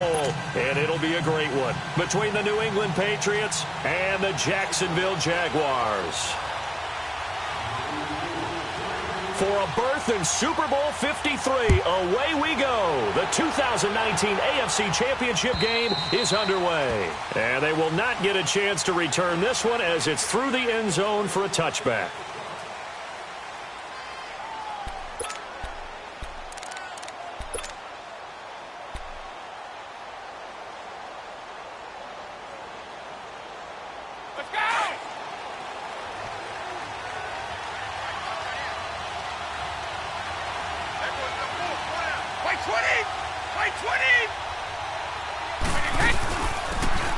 And it'll be a great one between the New England Patriots and the Jacksonville Jaguars. For a berth in Super Bowl 53, away we go. The 2019 AFC Championship game is underway. And they will not get a chance to return this one as it's through the end zone for a touchback.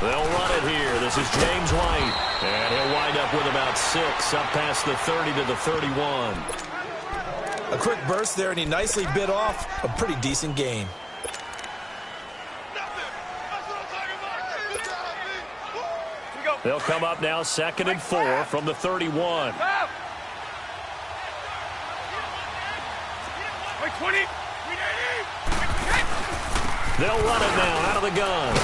They'll run it here. This is James White. And he'll wind up with about 6 up past the 30 to the 31. A quick burst there, and he nicely bit off a pretty decent gain. They'll come up now 2nd and 4 from the 31. They'll run it now out of the gun.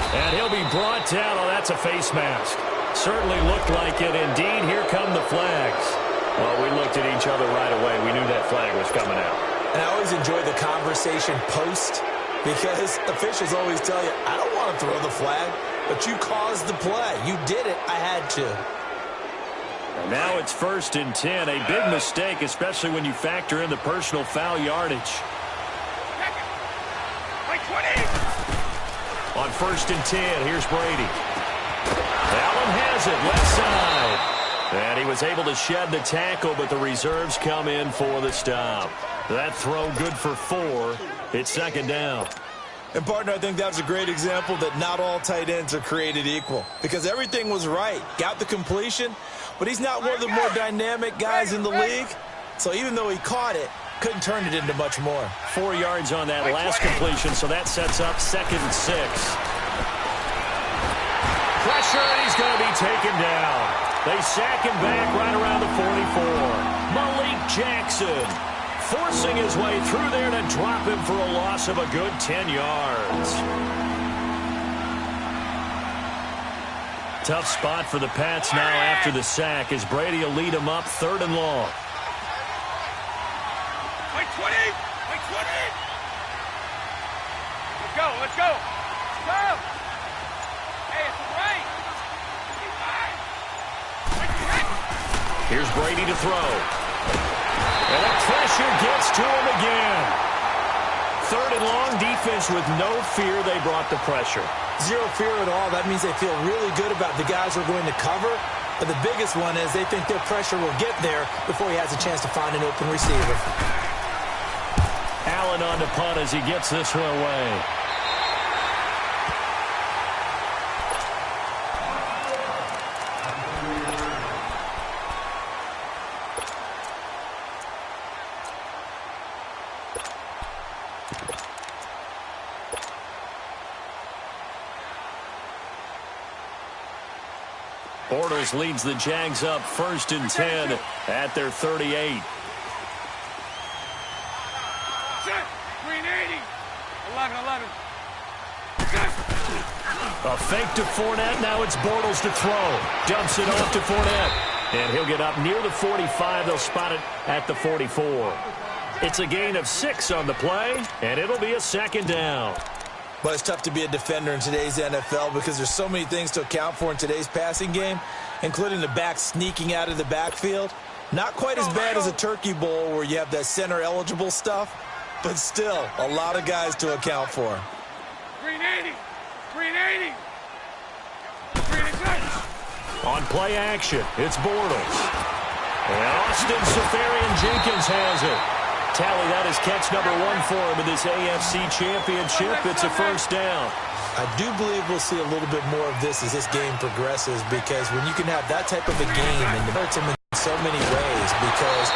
And he'll be brought down. Oh, that's a face mask. Certainly looked like it. Indeed, here come the flags. Well, we looked at each other right away. We knew that flag was coming out. And I always enjoy the conversation post because officials always tell you, I don't want to throw the flag, but you caused the play. You did it. I had to. And now it's 1st and 10. A big mistake, especially when you factor in the personal foul yardage. On 1st and 10, here's Brady. Allen has it, left side. And he was able to shed the tackle, but the reserves come in for the stop. That throw good for 4. It's 2nd down. And, partner, I think that was a great example that not all tight ends are created equal because everything was right. Got the completion, but he's not one of the more dynamic guys in the league. So even though he caught it, couldn't turn it into much more. 4 yards on that last completion, so that sets up 2nd and 6. Pressure, and he's going to be taken down. They sack him back right around the 44. Malik Jackson forcing his way through there to drop him for a loss of a good 10 yards. Tough spot for the Pats now after the sack as Brady will lead him up 3rd and long. Let's go. Hey, it's right. Here's Brady to throw. And the pressure gets to him again. 3rd and long, defense with no fear. They brought the pressure. Zero fear at all. That means they feel really good about the guys who are going to cover. But the biggest one is they think their pressure will get there before he has a chance to find an open receiver. Allen on the punt as he gets this one away. Bortles leads the Jags up 1st and 10 at their 38. A fake to Fournette. Now it's Bortles to throw. Dumps it off to Fournette. And he'll get up near the 45. They'll spot it at the 44. It's a gain of 6 on the play, and it'll be a 2nd down. But it's tough to be a defender in today's NFL because there's so many things to account for in today's passing game, including the back sneaking out of the backfield. Not quite as bad as a Turkey Bowl where you have that center-eligible stuff, but still a lot of guys to account for. 380. On play action, it's Bortles. And Austin Seferian-Jenkins has it. Tally, that is catch number 1 for him in this AFC Championship. It's a 1st down. I do believe we'll see a little bit more of this as this game progresses because when you can have that type of a game and it hurts them in so many ways because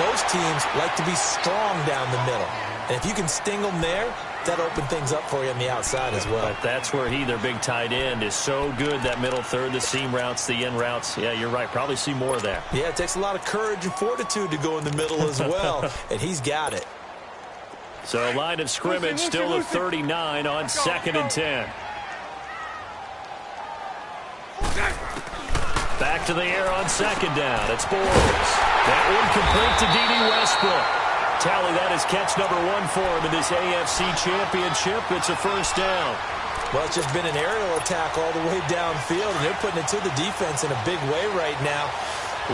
most teams like to be strong down the middle. And if you can sting them there, that open things up for you on the outside as well. But that's where their big tight end, is so good, that middle third, the seam routes, the in routes. Yeah, you're right. Probably see more of that. Yeah, it takes a lot of courage and fortitude to go in the middle as well, and he's got it. So line of scrimmage still at 39 on 2nd and 10. Back to the air on 2nd down. It's Bortles. That one complete to D.D. Westbrook. Tally, that is catch number 1 for him in this AFC Championship. It's a first down. Well, it's just been an aerial attack all the way downfield, and they're putting it to the defense in a big way right now.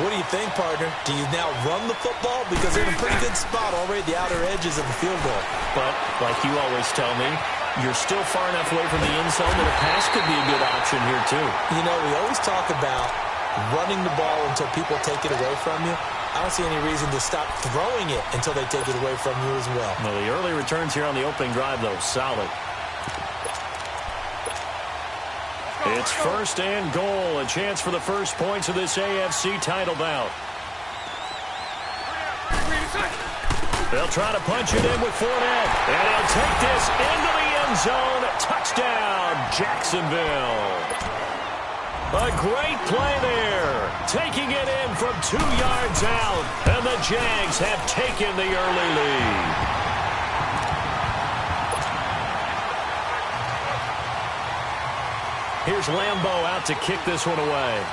What do you think, partner? Do you now run the football? Because they're in a pretty good spot already at the outer edges of the field goal. But, like you always tell me, you're still far enough away from the end zone that a pass could be a good option here, too. You know, we always talk about running the ball until people take it away from you. I don't see any reason to stop throwing it until they take it away from you as well. Well, the early returns here on the opening drive, though, solid. It's 1st and goal, a chance for the first points of this AFC title bout. They'll try to punch it in with Fournette, and he'll take this into the end zone. Touchdown, Jacksonville. A great play there, taking it in from 2 yards out, and the Jags have taken the early lead. Here's Lambeau out to kick this one away.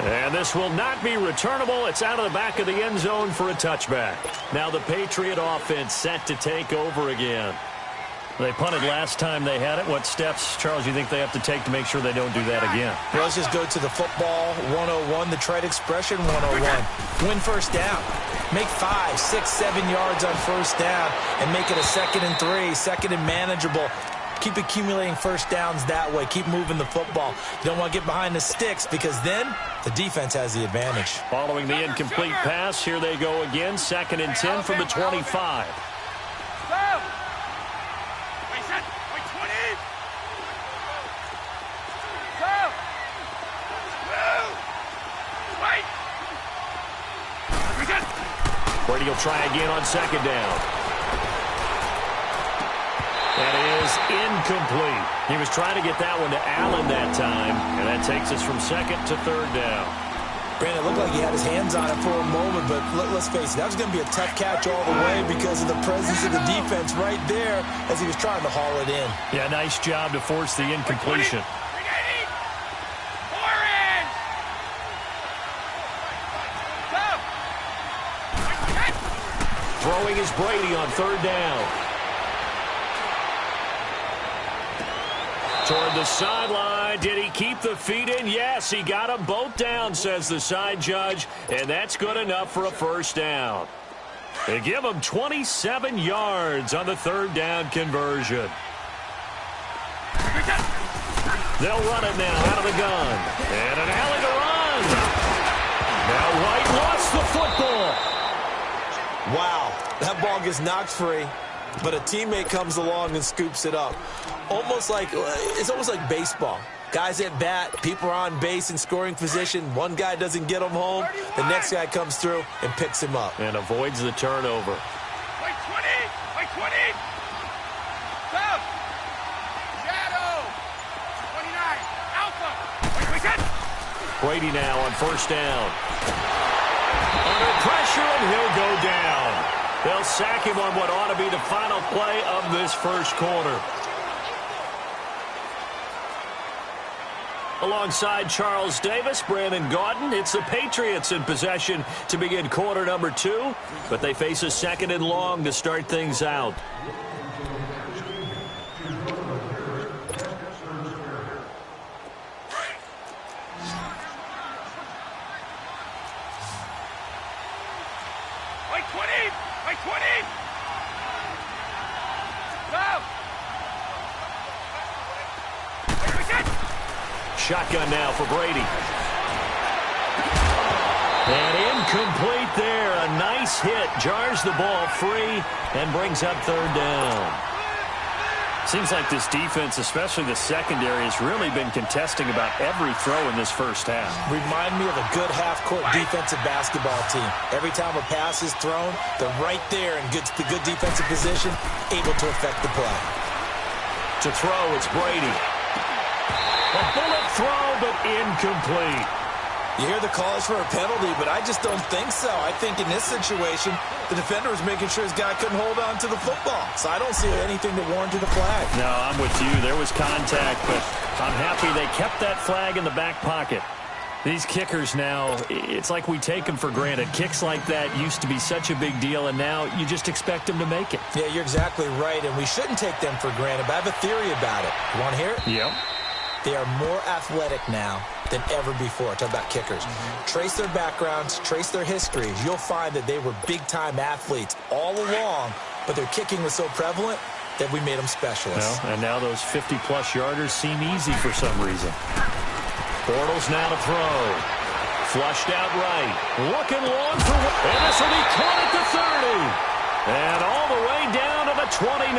And this will not be returnable. It's out of the back of the end zone for a touchback. Now the Patriot offense set to take over again. They punted last time they had it. What steps, Charles, you think they have to take to make sure they don't do that again? Well, let's just go to the football 101, the trade expression 101. Win first down. Make 5, 6, 7 yards on first down and make it a 2nd and 3, 2nd and manageable. Keep accumulating first downs that way. Keep moving the football. You don't want to get behind the sticks because then the defense has the advantage. Following the incomplete pass, here they go again. 2nd and 10 from the 25. Brady will try again on 2nd down. That is incomplete. He was trying to get that one to Allen that time, and that takes us from 2nd to 3rd down. Brandon, it looked like he had his hands on it for a moment, but let's face it, that was going to be a tough catch all the way because of the presence of the defense right there as he was trying to haul it in. Yeah, nice job to force the incompletion. Throwing is Brady on 3rd down. Toward the sideline. Did he keep the feet in? Yes, he got them both down, says the side judge, and that's good enough for a first down. They give him 27 yards on the 3rd down conversion. They'll run it now out of the gun. And an alley to run. Now White lost the football. Wow, that ball gets knocked free, but a teammate comes along and scoops it up. It's almost like baseball. Guys at bat, people are on base in scoring position. One guy doesn't get him home. The next guy comes through and picks him up. And avoids the turnover. Wait 20! Wait 20! Stop! Shadow! 29! Alpha! Wait, set! Brady now on 1st down. Under pressure, and he'll go down. They'll sack him on what ought to be the final play of this first quarter. Alongside Charles Davis, Brandon Gaudin, it's the Patriots in possession to begin quarter number 2, but they face a 2nd and long to start things out. Wait 20! Wait 20! Stop! Shotgun now for Brady. And incomplete there. A nice hit. Jars the ball free and brings up 3rd down. Seems like this defense, especially the secondary, has really been contesting about every throw in this first half. Remind me of a good half-court defensive basketball team. Every time a pass is thrown, they're right there in good defensive position, able to affect the play. To throw, it's Brady. A bullet throw, but incomplete. You hear the calls for a penalty, but I just don't think so. I think in this situation, the defender was making sure his guy couldn't hold on to the football. So I don't see anything that warranted a flag. No, I'm with you. There was contact, but I'm happy they kept that flag in the back pocket. These kickers now, it's like we take them for granted. Kicks like that used to be such a big deal, and now you just expect them to make it. Yeah, you're exactly right, and we shouldn't take them for granted, but I have a theory about it. You want to hear it? Yep. They are more athletic now than ever before. Talk about kickers. Trace their backgrounds, trace their histories. You'll find that they were big-time athletes all along, but their kicking was so prevalent that we made them specialists. Well, and now those 50-plus yarders seem easy for some reason. Bortles now to throw. Flushed out right. Looking long for... And this will be caught at the 30. And all the way down to the 29.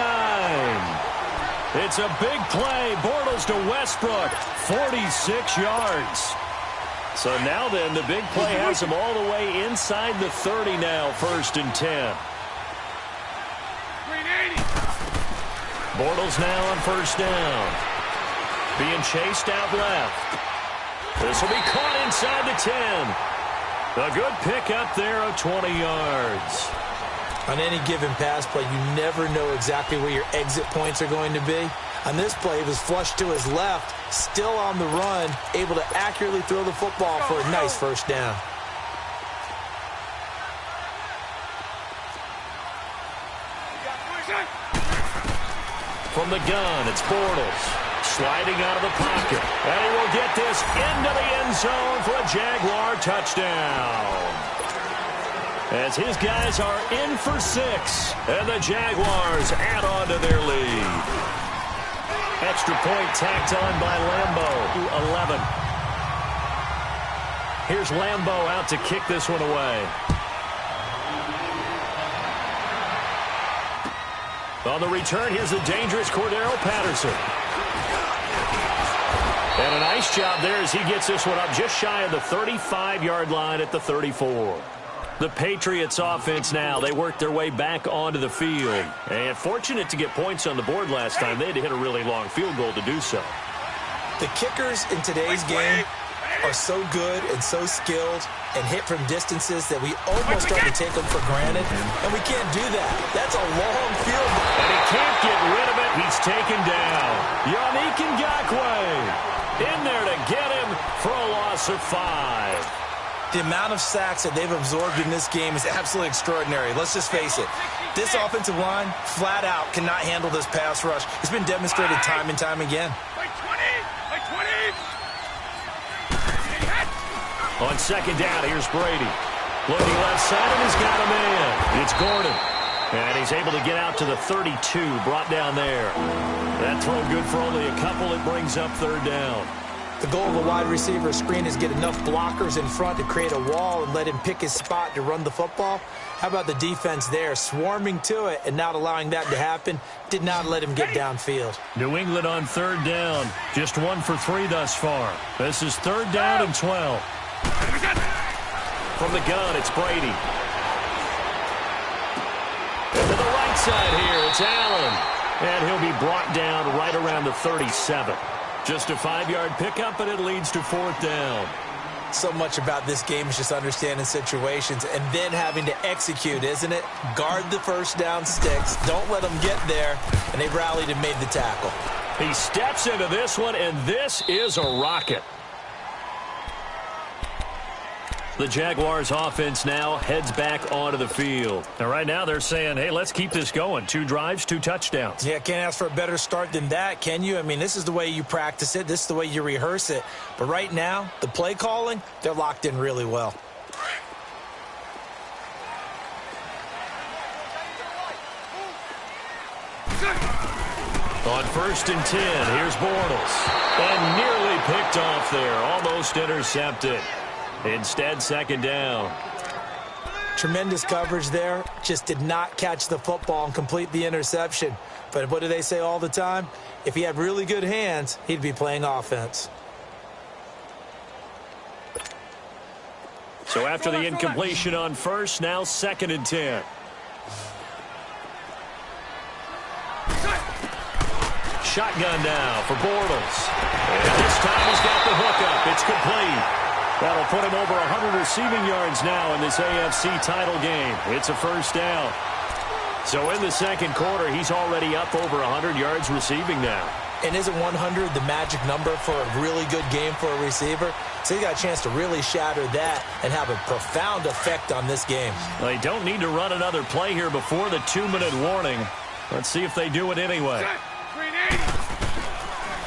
It's a big play. Bortles to Westbrook. 46 yards. So now then, the big play has him all the way inside the 30 now. 1st and 10. Bortles now on 1st down. Being chased out left. This will be caught inside the 10. A good pickup there of 20 yards. On any given pass play, you never know exactly where your exit points are going to be. On this play, it was flushed to his left, still on the run, able to accurately throw the football for a nice 1st down. From the gun, it's Bortles. Sliding out of the pocket. And he will get this into the end zone for a Jaguar touchdown. As his guys are in for 6. And the Jaguars add on to their lead. Extra point tacked on by Lambo to 11. Here's Lambo out to kick this one away. On the return, here's the dangerous Cordero Patterson. And a nice job there as he gets this one up just shy of the 35-yard line at the 34. The Patriots offense now, they worked their way back onto the field. And fortunate to get points on the board last time. They had to hit a really long field goal to do so. The kickers in today's game are so good and so skilled and hit from distances that we almost start to take them for granted. And we can't do that. That's a long field goal. And he can't get rid of it. He's taken down. Igetguap in there to get him for a loss of 5. The amount of sacks that they've absorbed in this game is absolutely extraordinary. Let's just face it. This offensive line, flat out, cannot handle this pass rush. It's been demonstrated time and time again. On 2nd down, here's Brady. Looking left side, and he's got a man. It's Gordon. And he's able to get out to the 32, brought down there. That throw good for only a couple. It brings up 3rd down. The goal of a wide receiver screen is get enough blockers in front to create a wall and let him pick his spot to run the football. How about the defense there, swarming to it and not allowing that to happen? Did not let him get downfield. New England on 3rd down. Just 1 for 3 thus far. This is 3rd down and 12. From the gun, it's Brady. And to the right side here, it's Allen. And he'll be brought down right around the 37. Just a 5-yard pickup, and it leads to 4th down. So much about this game is just understanding situations and then having to execute, isn't it? Guard the 1st down sticks. Don't let them get there. And they rallied and made the tackle. He steps into this one, and this is a rocket. The Jaguars offense now heads back onto the field. And right now they're saying, hey, let's keep this going. 2 drives, 2 touchdowns. Yeah, can't ask for a better start than that, can you? I mean, this is the way you practice it. This is the way you rehearse it. But right now, the play calling, they're locked in really well. On 1st and 10, here's Bortles. And nearly picked off there, almost intercepted. Instead, 2nd down. Tremendous coverage there. Just did not catch the football and complete the interception. But what do they say all the time? If he had really good hands, he'd be playing offense. So after the incompletion on 1st, now 2nd and 10. Shotgun now for Bortles. And this time he's got the hookup. It's complete. That'll put him over 100 receiving yards now in this AFC title game. It's a first down. So in the second quarter, he's already up over 100 yards receiving now. And isn't 100 the magic number for a really good game for a receiver? So he got a chance to really shatter that and have a profound effect on this game. They don't need to run another play here before the 2-minute warning. Let's see if they do it anyway.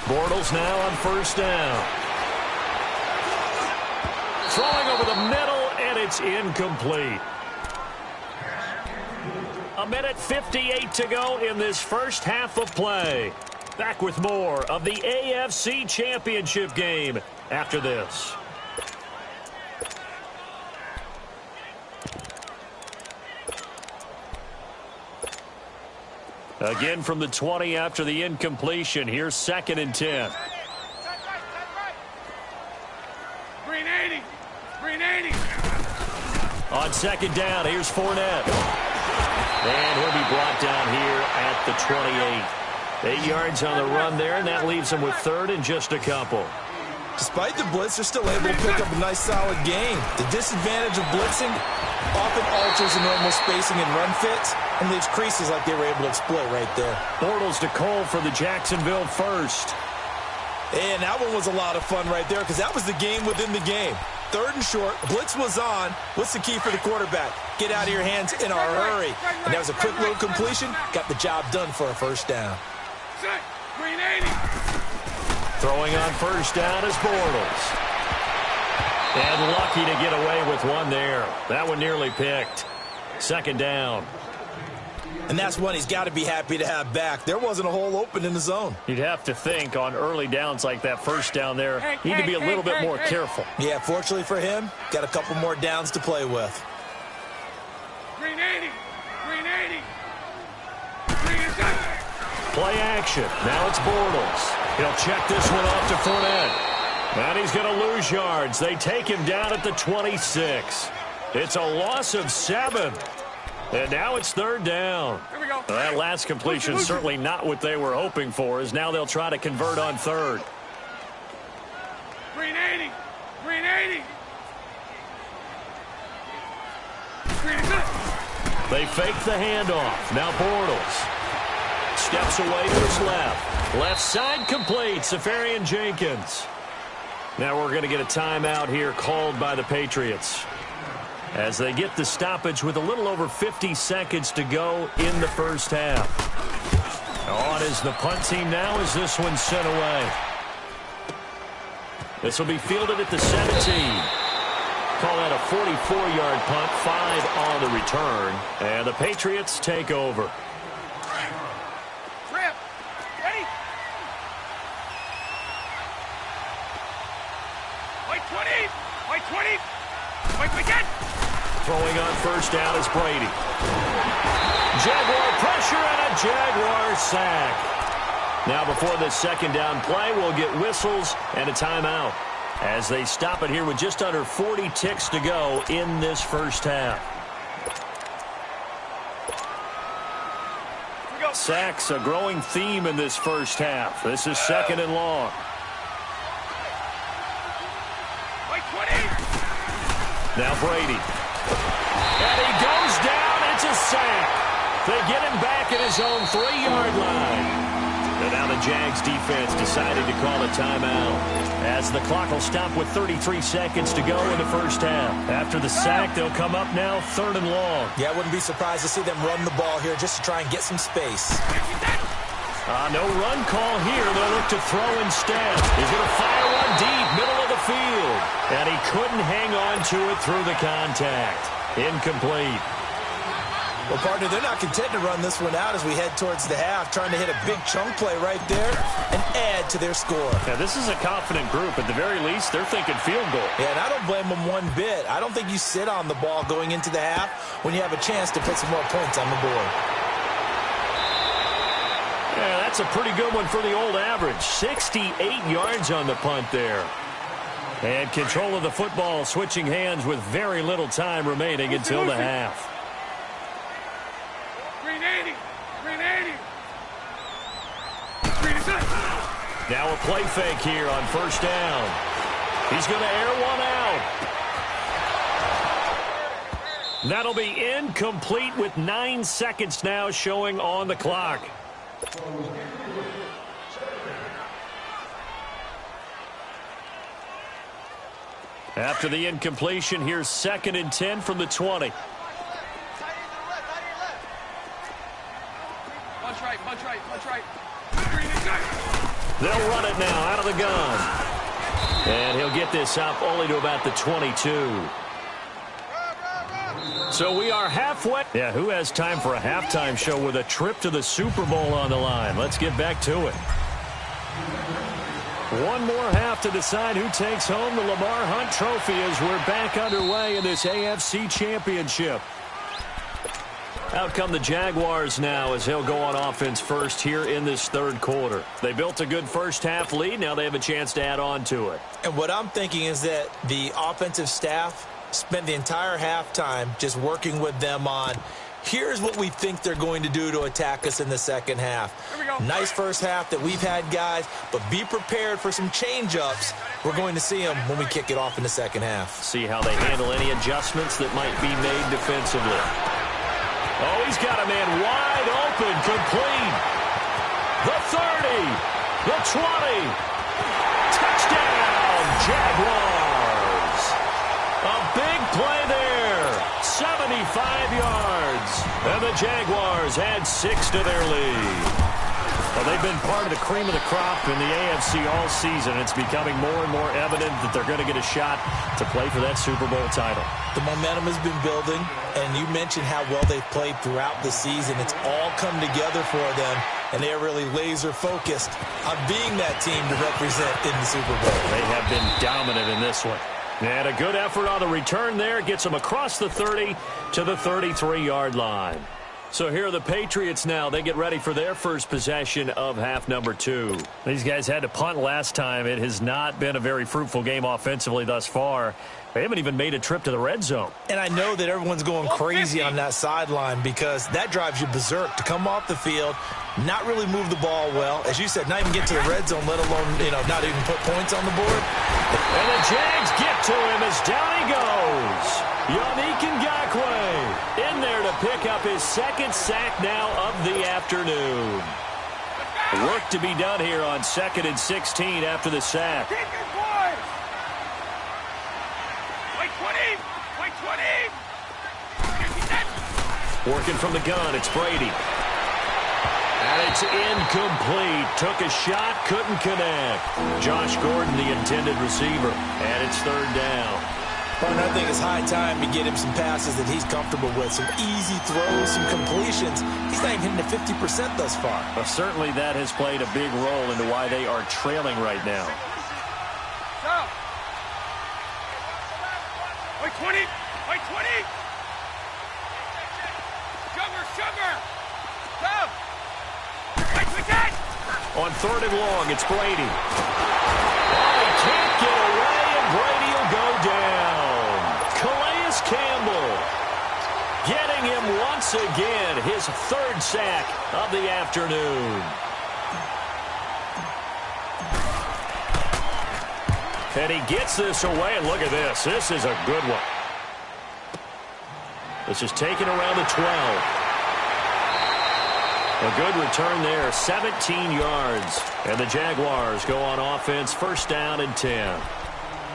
Bortles now on first down. Throwing over the middle, and it's incomplete. A minute 58 to go in this first half of play. Back with more of the AFC Championship game after this. Again from the 20 after the incompletion. Here's 2nd and 10. Green 80. Green 80. On 2nd down, here's Fournette. And he'll be brought down here at the 28. 8 yards on the run there, and that leaves him with 3rd and just a couple. Despite the blitz, they're still able to pick up a nice, solid game. The disadvantage of blitzing often alters the normal spacing and run fits and leaves creases like they were able to exploit right there. Bortles to Cole for the Jacksonville first. And that one was a lot of fun right there because that was the game within the game. 3rd and short, blitz was on. What's the key for the quarterback? Get out of your hands in a hurry. And that was a quick little completion. Got the job done for a first down. Green 80. Throwing on first down is Bortles. And lucky to get away with one there. That one nearly picked. 2nd down. And that's one he's got to be happy to have back. There wasn't a hole open in the zone. You'd have to think on early downs like that first down there, need to be a little bit more careful. Yeah, fortunately for him, got a couple more downs to play with. Green 80. Green 80. Green is done. Play action. Now it's Bortles. He'll check this one off to Fournette. And he's going to lose yards. They take him down at the 26. It's a loss of 7. And now it's 3rd down. Here we go. That last completion certainly not what they were hoping for, as now they'll try to convert on 3rd. Green 80. Green 80. Green is done. They fake the handoff. Now Bortles steps away to his left. Left side complete. Safarian Jenkins. Now we're going to get a timeout here called by the Patriots as they get the stoppage with a little over 50 seconds to go in the first half. On is the punt team now as this one's sent away. This will be fielded at the 17. Call that a 44-yard punt, 5 on the return. And the Patriots take over. Trip. Ready? White 20. White 20. White wicket. Throwing on first down is Brady. Jaguar pressure and a Jaguar sack. Now before this 2nd down play, we'll get whistles and a timeout as they stop it here with just under 40 ticks to go in this first half. Sacks a growing theme in this first half. This is 2nd and long. White 20. Now Brady. And he goes down. It's a sack. They get him back at his own 3-yard line. And now the Jags defense decided to call a timeout as the clock will stop with 33 seconds to go in the first half. After the sack, they'll come up now 3rd and long. Yeah, I wouldn't be surprised to see them run the ball here just to try and get some space. No run call here. They'll look to throw instead. He's going to fire one deep, middle of the field. And he couldn't hang on to it through the contact. Incomplete. Well, partner, they're not content to run this one out as we head towards the half, trying to hit a big chunk play right there and add to their score. Yeah, this is a confident group. At the very least, they're thinking field goal. Yeah, and I don't blame them one bit. I don't think you sit on the ball going into the half when you have a chance to put some more points on the board. Yeah, that's a pretty good one for the old average. 68 yards on the punt there. And control of the football switching hands with very little time remaining until the half. Green 80. Green 80. Green is done. Now a play fake here on first down. He's going to air one out. That'll be incomplete with 9 seconds now showing on the clock. After the incompletion, here's 2nd and 10 from the 20. Punch right, punch right, punch right. They'll run it now out of the gun. And he'll get this up only to about the 22. So we are halfway. Yeah, who has time for a halftime show with a trip to the Super Bowl on the line? Let's get back to it. One more half to decide who takes home the Lamar Hunt Trophy as we're back underway in this AFC Championship. Out come the Jaguars now as he'll go on offense first here in this third quarter. They built a good first half lead. Now they have a chance to add on to it. And what I'm thinking is that the offensive staff spent the entire halftime just working with them on, here's what we think they're going to do to attack us in the second half. Nice first half that we've had, guys, but be prepared for some change-ups. We're going to see them when we kick it off in the second half. See how they handle any adjustments that might be made defensively. Oh, he's got a man wide open, complete. The 30, the 20. Touchdown, Jaguars. A big play there, 75 yards. And the Jaguars add 6 to their lead. Well, they've been part of the cream of the crop in the AFC all season. It's becoming more and more evident that they're going to get a shot to play for that Super Bowl title. The momentum has been building, and you mentioned how well they've played throughout the season. It's all come together for them, and they are really laser-focused on being that team to represent in the Super Bowl. They have been dominant in this one. And a good effort on the return there gets them across the 30 to the 33-yard line. So here are the Patriots now. They get ready for their first possession of half number 2. These guys had to punt last time. It has not been a very fruitful game offensively thus far. They haven't even made a trip to the red zone. And I know that everyone's going crazy on that sideline because that drives you berserk to come off the field, not really move the ball well. As you said, not even get to the red zone, let alone, not even put points on the board. And the Jags get to him as down he goes. Igetguap in there to pick up his 2nd sack now of the afternoon. Work to be done here on 2nd and 16 after the sack. Keep it, boy! Wait 20! Wait 20! Working from the gun, it's Brady. And it's incomplete. Took a shot, couldn't connect. Josh Gordon, the intended receiver. And it's 3rd down. Well, I think it's high time to get him some passes that he's comfortable with. Some easy throws, some completions. He's not even hitting the 50% thus far. Well, certainly that has played a big role into why they are trailing right now. Stop! Wait 20! Wait 20! Sugar! Stop! Wait, that! On 3rd and long, it's Brady. Oh, he can't get away, and Brady will go down. Calais Campbell getting him once again, his 3rd sack of the afternoon. And he gets this away, and look at this. This is a good one. This is taken around the 12. A good return there, 17 yards. And the Jaguars go on offense, 1st down and 10.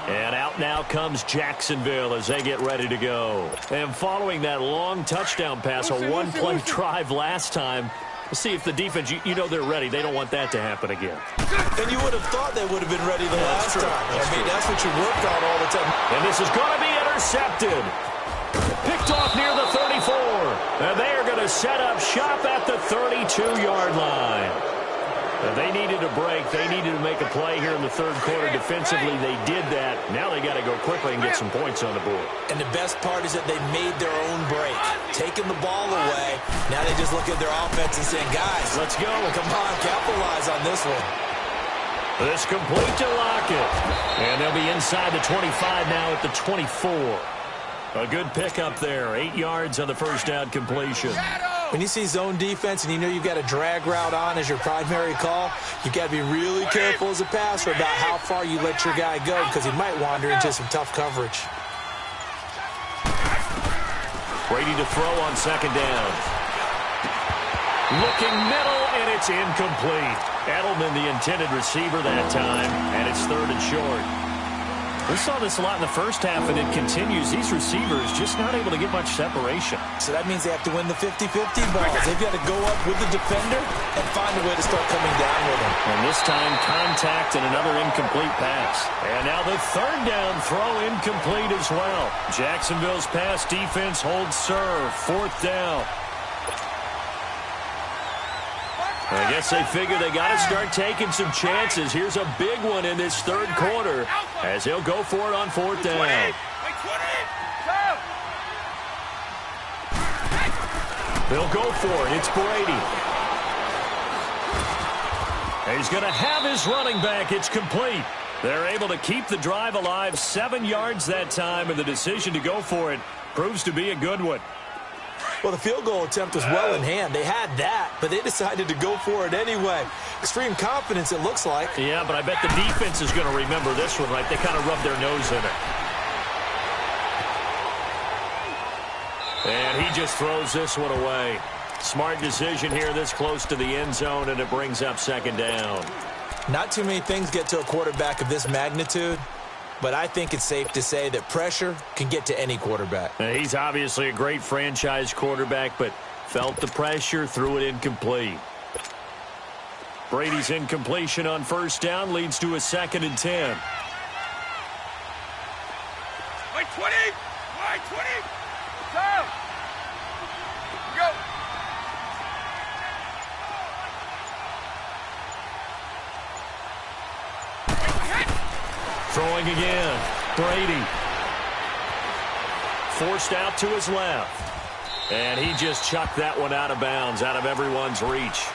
And out now comes Jacksonville as they get ready to go. And following that long touchdown pass, a one-play drive last time, we'll see if the defense, you know they're ready. They don't want that to happen again. And you would have thought they would have been ready the last time. That's what you worked on all the time. And this is going to be intercepted. Picked off near the 34. And they are going to set up shop at the 32-yard line. They needed a break. They needed to make a play here in the 3rd quarter. Defensively, they did that. Now they got to go quickly and get some points on the board. And the best part is that they made their own break. Taking the ball away. Now they just look at their offense and saying, guys, let's go. Come on, capitalize on this one. This complete to Lockett. And they'll be inside the 25 now at the 24. A good pickup there. 8 yards on the 1st down completion. When you see zone defense and you know you've got a drag route on as your primary call, you've got to be really careful as a passer about how far you let your guy go because he might wander into some tough coverage. Brady to throw on second down. Looking middle, and it's incomplete. Edelman, the intended receiver that time, and it's third and short. We saw this a lot in the first half, and it continues. These receivers just not able to get much separation. So that means they have to win the 50-50 balls. They've got to go up with the defender and find a way to start coming down with him. And this time, contact and another incomplete pass. And now the third down throw incomplete as well. Jacksonville's pass defense holds serve. Fourth down. I guess they figure they got to start taking some chances. Here's a big one in this third quarter as he'll go for it on fourth down. They'll go for it. It's Brady. And he's going to have his running back. It's complete. They're able to keep the drive alive. 7 yards that time, and the decision to go for it proves to be a good one. Well, the field goal attempt was well in hand. They had that, but they decided to go for it anyway. Extreme confidence, it looks like. Yeah, but I bet the defense is going to remember this one, right? They kind of rubbed their nose in it. And he just throws this one away. Smart decision here this close to the end zone, and it brings up second down. Not too many things get to a quarterback of this magnitude, but I think it's safe to say that pressure can get to any quarterback. He's obviously a great franchise quarterback, but felt the pressure, threw it incomplete. Brady's incompletion on first down leads to a 2nd and 10. Wait, 20! Wait, 20! Go! Go! Throwing again. Brady. Forced out to his left. And he just chucked that one out of bounds, out of everyone's reach.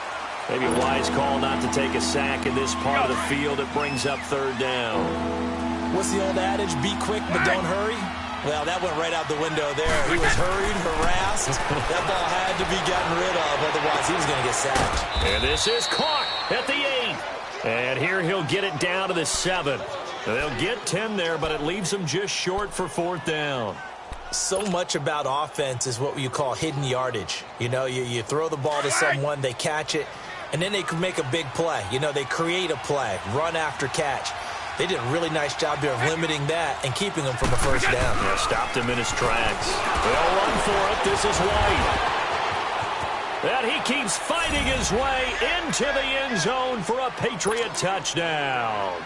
Maybe a wise call not to take a sack in this part of the field. It brings up third down. What's the old adage? Be quick, but don't hurry? Well, that went right out the window there. He was hurried, harassed. That ball had to be gotten rid of, otherwise he was going to get sacked. And this is caught at the 8. And here he'll get it down to the 7. They'll get 10 there, but it leaves them just short for fourth down. So much about offense is what you call hidden yardage. You know, you throw the ball to someone, they catch it, and then they can make a big play. You know, they create a play, run after catch. They did a really nice job there of limiting that and keeping him from a first down. Yeah, stopped him in his tracks. They'll run for it. This is White. And he keeps fighting his way into the end zone for a Patriot touchdown.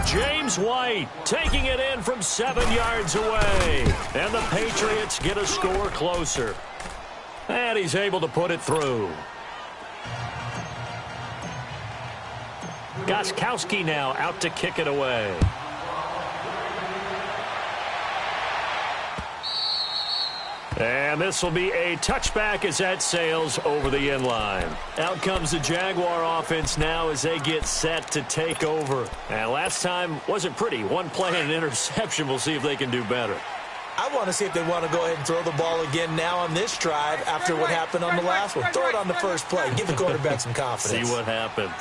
James White taking it in from 7 yards away. And the Patriots get a score closer. And he's able to put it through. Gostkowski now out to kick it away. And this will be a touchback as that sails over the end line. Out comes the Jaguar offense now as they get set to take over. And last time wasn't pretty. One play and an interception. We'll see if they can do better. I want to see if they want to go ahead and throw the ball again now on this drive after what happened on the last one. Throw it on the first play. Give the quarterback some confidence. See what happens.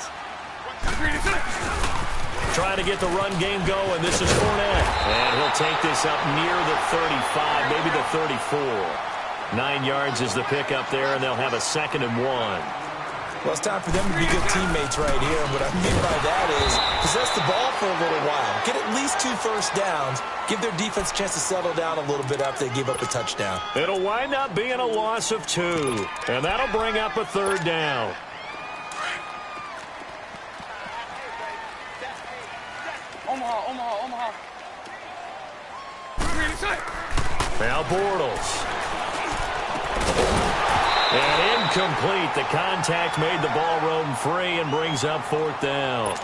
Trying to get the run game going. This is Fournette. And he'll take this up near the 35, maybe the 34. 9 yards is the pickup there, and they'll have a 2nd and 1. Well, it's time for them to be good teammates right here. And what I mean by that is possess the ball for a little while. Get at least 2 first downs. Give their defense a chance to settle down a little bit after they give up a touchdown. It'll wind up being a loss of 2. And that'll bring up a third down. Omaha. Now Bortles. And incomplete. The contact made the ball roam free and brings up fourth down.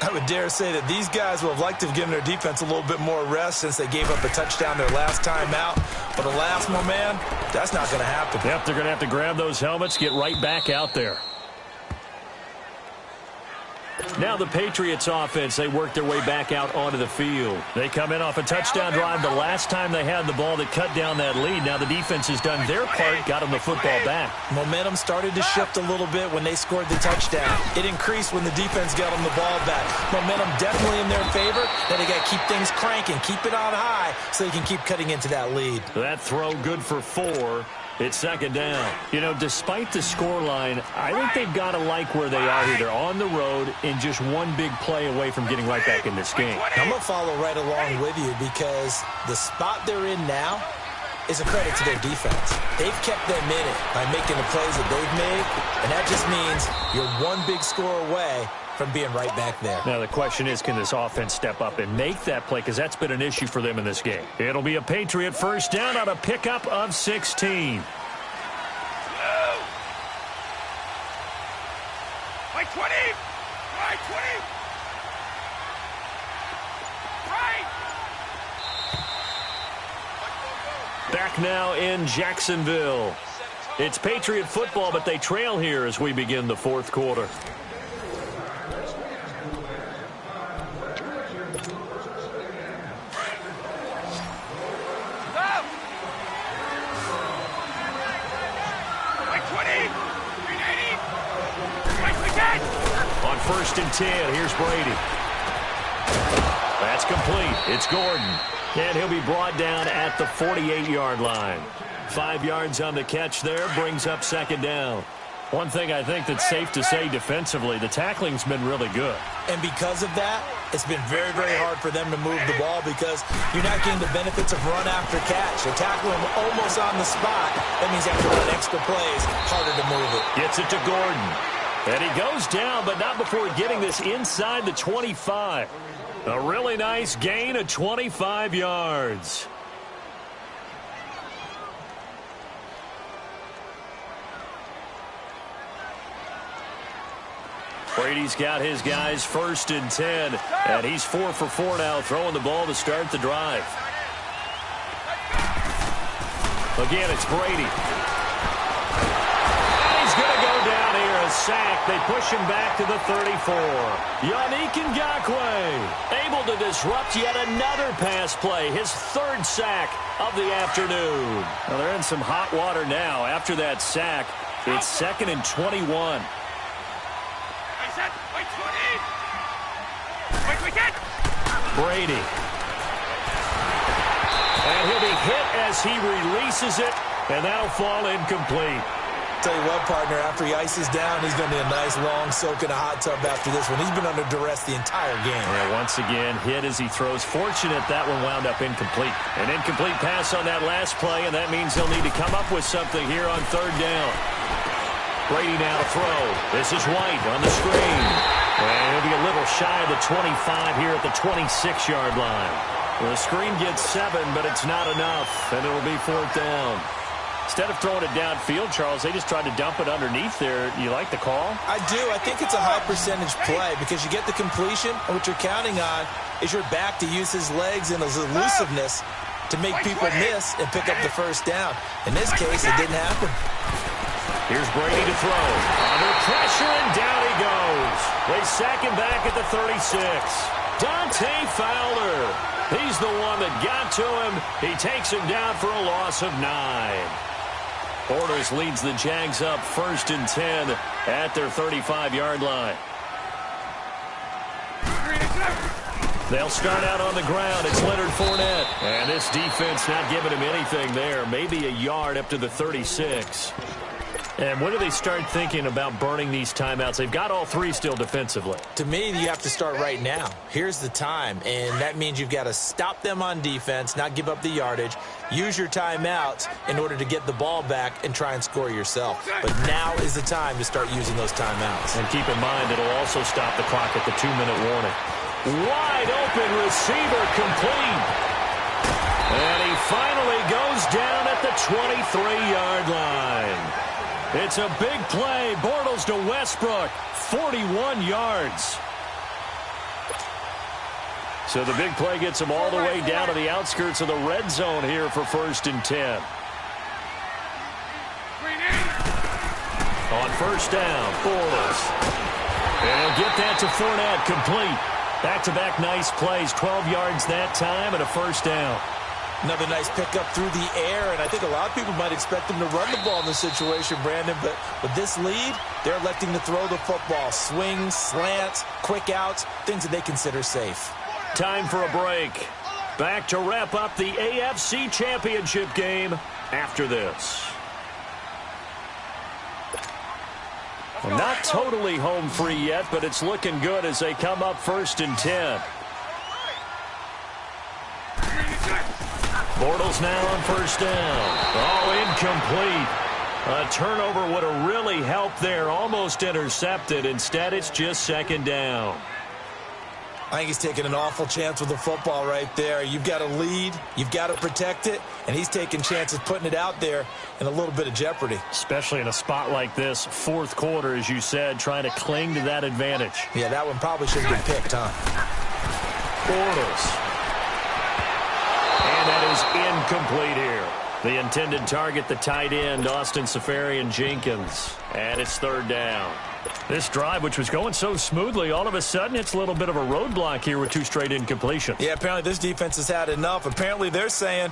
I would dare say that these guys would have liked to have given their defense a little bit more rest since they gave up a touchdown their last time out. But alas, my man, that's not going to happen. Yep, they're going to have to grab those helmets, get right back out there. Now the Patriots offense, they work their way back out onto the field. They come in off a touchdown drive the last time they had the ball that cut down that lead. Now the defense has done their part, got them the football back. Momentum started to shift a little bit when they scored the touchdown. It increased when the defense got them the ball back. Momentum definitely in their favor. Now they got to keep things cranking, keep it on high so they can keep cutting into that lead. That throw good for 4. It's second down. You know, despite the scoreline, I think they've got to like where they are here. They're on the road and just one big play away from getting right back in this game. I'm going to follow right along with you because the spot they're in now is a credit to their defense. They've kept them in it by making the plays that they've made, and that just means you're one big score away from being right back there. Now the question is, can this offense step up and make that play? Because that's been an issue for them in this game. It'll be a Patriot first down on a pickup of 16. Right 20! Right 20! Right! Back now in Jacksonville. It's Patriot football, but they trail here as we begin the fourth quarter. First and 10. Here's Brady. That's complete. It's Gordon. And he'll be brought down at the 48-yard line. 5 yards on the catch there. Brings up second down. One thing I think that's safe to say defensively, the tackling's been really good. And because of that, it's been very, very hard for them to move the ball because you're not getting the benefits of run after catch. They tackle him almost on the spot. That means you have to run extra plays, harder to move it. Gets it to Gordon. And he goes down, but not before getting this inside the 25. A really nice gain of 25 yards. Brady's got his guys first and 10, and he's 4 for 4 now, throwing the ball to start the drive. Again, it's Brady. Sack. They push him back to the 34. Igetguap able to disrupt yet another pass play. His third sack of the afternoon. Well, they're in some hot water now. After that sack, it's second and 21. Brady. And he'll be hit as he releases it, and that'll fall incomplete. Tell you what, partner, after he ices down, he's going to need a nice long soak in a hot tub after this one. He's been under duress the entire game. Yeah, once again, hit as he throws. Fortunate that one wound up incomplete. An incomplete pass on that last play, and that means they'll need to come up with something here on third down. Brady now to throw. This is White on the screen. And he'll be a little shy of the 25 here at the 26-yard line. Well, the screen gets 7, but it's not enough, and it'll be fourth down. Instead of throwing it downfield, Charles, they just tried to dump it underneath there. You like the call? I do. I think it's a high percentage play because you get the completion, and what you're counting on is your back to use his legs and his elusiveness to make people miss and pick up the first down. In this case, it didn't happen. Here's Brady to throw. Under pressure, and down he goes. They sack him back at the 36. Dante Fowler. He's the one that got to him. He takes him down for a loss of 9. Bortles leads the Jags up first and 10 at their 35-yard line. They'll start out on the ground. It's Leonard Fournette. And this defense not giving him anything there. Maybe a yard up to the 36. And when do they start thinking about burning these timeouts? They've got all 3 still defensively. To me, you have to start right now. Here's the time, and that means you've got to stop them on defense, not give up the yardage, use your timeouts in order to get the ball back and try and score yourself. But now is the time to start using those timeouts. And keep in mind, it'll also stop the clock at the 2-minute warning. Wide open receiver complete. And he finally goes down at the 23-yard line. It's a big play. Bortles to Westbrook. 41 yards. So the big play gets him all the way down to the outskirts of the red zone here for first and 10. On first down, Bortles. And he'll get that to Fournette, complete. Back-to-back nice plays, 12 yards that time and a first down. Another nice pickup through the air, and I think a lot of people might expect him to run the ball in this situation, Brandon, but with this lead, they're electing to throw the football. Swings, slants, quick outs, things that they consider safe. Time for a break. Back to wrap up the AFC Championship game after this. Not totally home free yet, but it's looking good as they come up 1st and 10. Bortles now on 1st down. Oh, incomplete. A turnover would have really helped there. Almost intercepted. Instead, it's just 2nd down. I think he's taking an awful chance with the football right there. You've got a lead. You've got to protect it. And he's taking chances putting it out there in a little bit of jeopardy. Especially in a spot like this, 4th quarter, as you said, trying to cling to that advantage. Yeah, that one probably should have been picked, huh? Bortles. And that is incomplete here. The intended target, the tight end, Austin Seferian-Jenkins. And it's 3rd down. This drive, which was going so smoothly, all of a sudden it's a little bit of a roadblock here with 2 straight incompletions. Yeah, apparently this defense has had enough. Apparently they're saying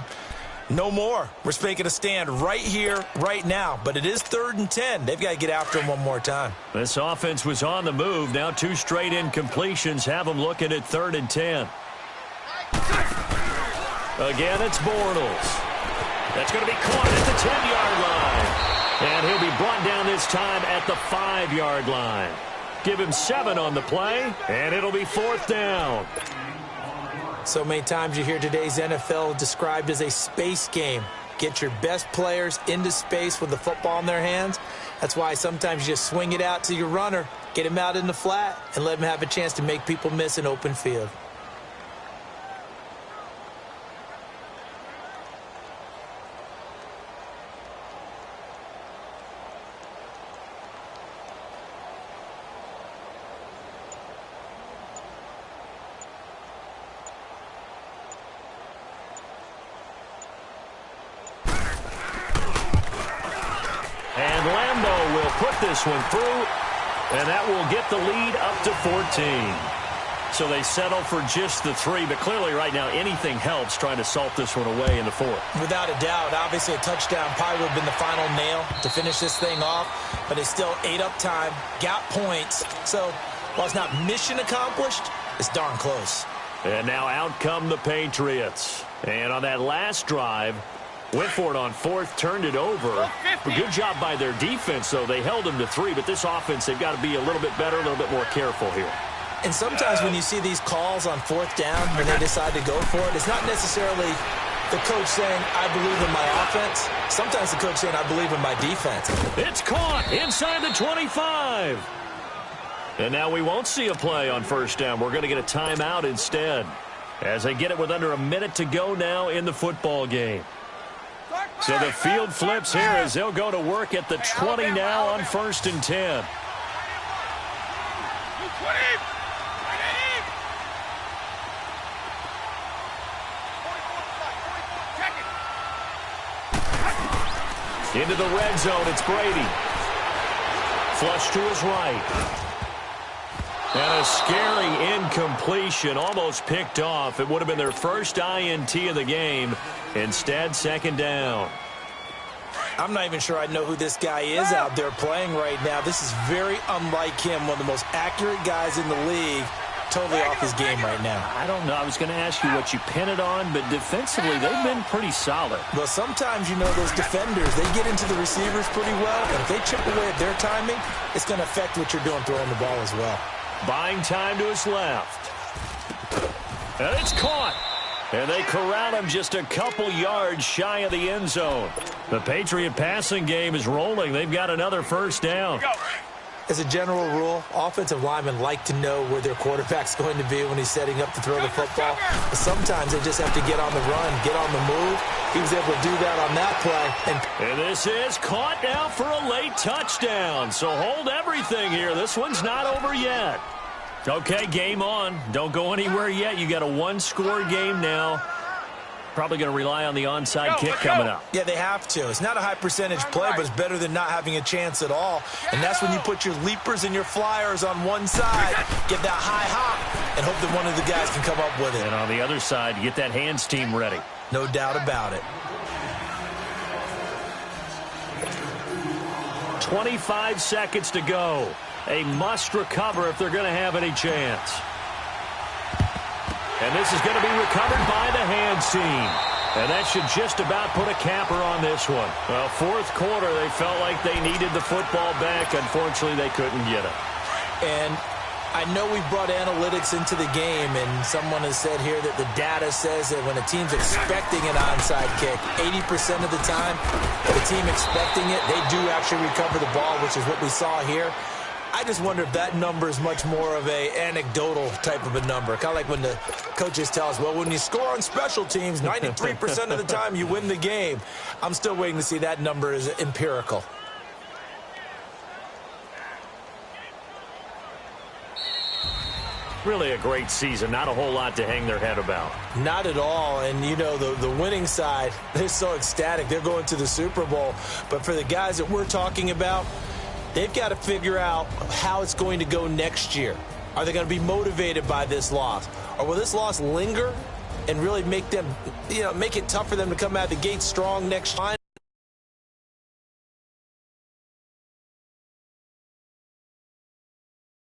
no more. We're making a stand right here, right now. But it is 3rd and 10. They've got to get after him one more time. This offense was on the move. Now 2 straight incompletions have them looking at 3rd and 10. Again, it's Bortles. That's going to be caught at the 10-yard line. And he'll be brought down this time at the 5-yard line. Give him 7 on the play, and it'll be 4th down. So many times you hear today's NFL described as a space game. Get your best players into space with the football in their hands. That's why sometimes you just swing it out to your runner, get him out in the flat, and let him have a chance to make people miss an open field. This one through, and that will get the lead up to 14. So they settle for just the 3, but clearly right now anything helps trying to salt this one away in the 4th. Without a doubt, obviously a touchdown probably would have been the final nail to finish this thing off, but it's still ate up time, got points. So while it's not mission accomplished, it's darn close. And now out come the Patriots. And on that last drive, went for it on 4th, turned it over. A good job by their defense, though. They held them to 3, but this offense, they've got to be a little bit better, a little bit more careful here. And sometimes when you see these calls on 4th down, when they decide to go for it, it's not necessarily the coach saying, I believe in my offense. Sometimes the coach saying, I believe in my defense. It's caught inside the 25. And now we won't see a play on 1st down. We're going to get a timeout instead as they get it with under a minute to go now in the football game. So the field flips here as they'll go to work at the 20 now on 1st and 10. Into the red zone, it's Brady. Flush to his right. And a scary incompletion, almost picked off. It would have been their first INT of the game. Instead, 2nd down. I'm not even sure I know who this guy is out there playing right now. This is very unlike him, one of the most accurate guys in the league. Totally off his game right now. I don't know. I was going to ask you what you pin it on, but defensively, they've been pretty solid. Well, sometimes, you know, those defenders, they get into the receivers pretty well, and if they chip away at their timing, it's going to affect what you're doing throwing the ball as well. Buying time to his left. And it's caught. And they corral him just a couple yards shy of the end zone. The Patriot passing game is rolling. They've got another 1st down. As a general rule, offensive linemen like to know where their quarterback's going to be when he's setting up to throw the football. But sometimes they just have to get on the run, get on the move. He was able to do that on that play. And this is caught now for a late touchdown. So hold everything here. This one's not over yet. Okay, game on. Don't go anywhere yet. You got a 1-score game now. Probably going to rely on the onside kick let's coming go. up. Yeah, they have to. It's not a high percentage play, but it's better than not having a chance at all. And that's when you put your leapers and your flyers on one side, get that high hop, and hope that one of the guys can come up with it. And on the other side, get that hands team ready. No doubt about it. 25 seconds to go. A must recover if they're going to have any chance. And this is going to be recovered by the hands team. And that should just about put a capper on this one. Well, fourth quarter, they felt like they needed the football back. Unfortunately, they couldn't get it. And I know we've brought analytics into the game, and someone has said here that the data says that when a team's expecting an onside kick, 80% of the time, the team expecting it, they do actually recover the ball, which is what we saw here. I just wonder if that number is much more of a anecdotal type of a number. Kind of like when the coaches tell us, well, when you score on special teams, 93% of the time you win the game. I'm still waiting to see that number is empirical. Really a great season. Not a whole lot to hang their head about. Not at all. And, you know, the winning side, they're so ecstatic. They're going to the Super Bowl. But for the guys that we're talking about, they've got to figure out how it's going to go next year. Are they going to be motivated by this loss? Or will this loss linger and really make them, make it tough for them to come out of the gate strong next time?